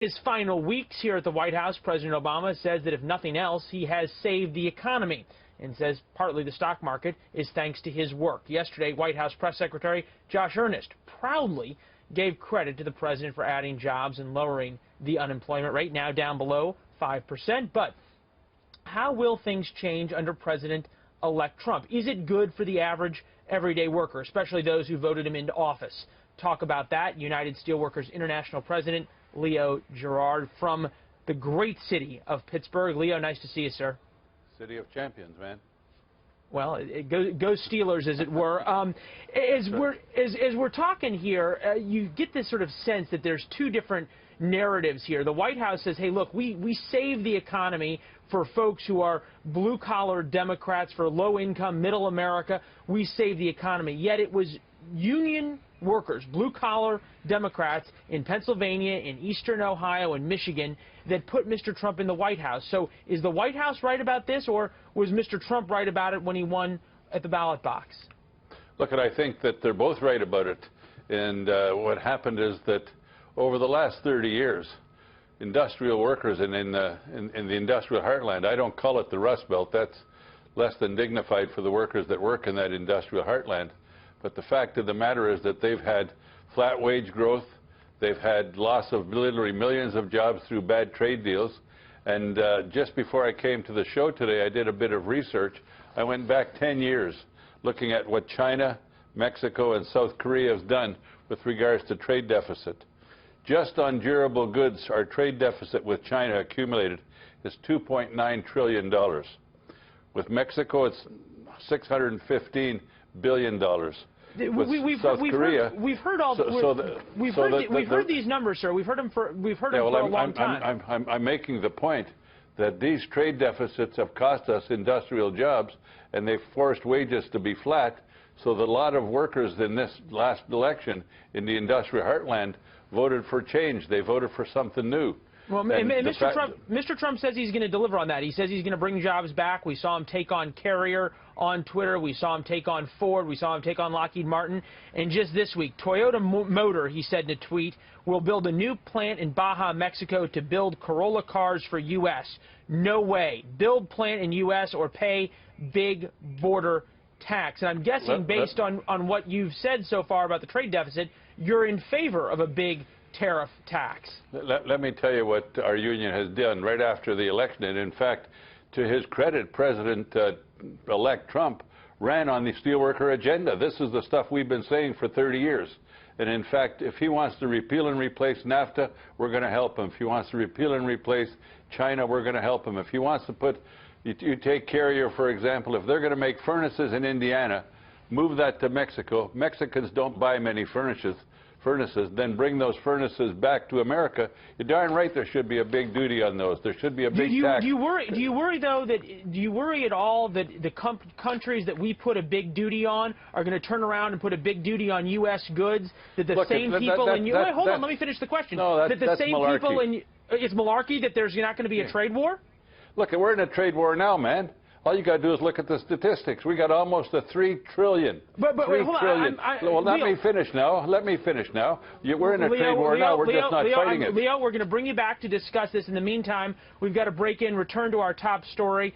His final weeks here at the White House, President Obama says that if nothing else, he has saved the economy and says partly the stock market is thanks to his work. Yesterday, White House Press Secretary Josh Earnest proudly gave credit to the president for adding jobs and lowering the unemployment rate, now down below 5%. But how will things change under President-elect Trump? Is it good for the average everyday worker, especially those who voted him into office? Talk about that. United Steelworkers International President Leo Gerard from the great city of Pittsburgh. Leo, nice to see you, sir. City of champions, man. Well, go Steelers, as it were. As we're talking here, you get this sort of sense that there's two different narratives here. The White House says, hey, look, we save the economy for folks who are blue-collar Democrats, for low-income, middle America. We save the economy. Yet it was union workers, blue-collar Democrats in Pennsylvania, in eastern Ohio, and Michigan that put Mr. Trump in the White House. So is the White House right about this, or was Mr. Trump right about it when he won at the ballot box? Look, I think that they're both right about it. And what happened is that over the last 30 years, industrial workers in the industrial heartland, I don't call it the Rust Belt, that's less than dignified for the workers that work in that industrial heartland. But the fact of the matter is that they've had flat wage growth, they've had loss of literally millions of jobs through bad trade deals. And just before I came to the show today, I did a bit of research. I went back 10 years looking at what China, Mexico, and South Korea has done with regards to trade deficit. Just on durable goods, our trade deficit with China accumulated is $2.9 trillion. With Mexico, it's $615 billion. We've heard these numbers, sir. We've heard them for a long time. I'm making the point that these trade deficits have cost us industrial jobs, and they've forced wages to be flat. So that a lot of workers in this last election in the industrial heartland voted for change. They voted for something new. Well, Mr. Trump says he's going to deliver on that. He says he's going to bring jobs back. We saw him take on Carrier on Twitter. We saw him take on Ford. We saw him take on Lockheed Martin. And just this week, Toyota Motor, he said in a tweet, will build a new plant in Baja, Mexico to build Corolla cars for U.S. No way. Build plant in U.S. or pay big border tax. And I'm guessing, based on what you've said so far about the trade deficit, you're in favor of a big tariff tax. Let me tell you what our union has done right after the election. And in fact, to his credit, President-elect Trump ran on the steelworker agenda. This is the stuff we've been saying for 30 years. And in fact, if he wants to repeal and replace NAFTA, we're going to help him. If he wants to repeal and replace China, we're going to help him. If he wants to put, you take Carrier, for example, if they're going to make furnaces in Indiana, move that to Mexico. Mexicans don't buy many furnaces, then bring those furnaces back to America. You're darn right there should be a big duty on those. There should be a big tax. Do you worry at all that the countries that we put a big duty on are going to turn around and put a big duty on U.S. goods? That the same people in wait, hold on, let me finish the question. No, that's malarkey. People in it's malarkey that there's not going to be a trade war? Look, we're in a trade war now, man. All you got to do is look at the statistics. We got almost a $3 trillion. But wait, hold on. Well, let me finish now. Let me finish now. We're in a trade war now. We're just not fighting it. Leo, we're going to bring you back to discuss this. In the meantime, we've got to break in, return to our top story.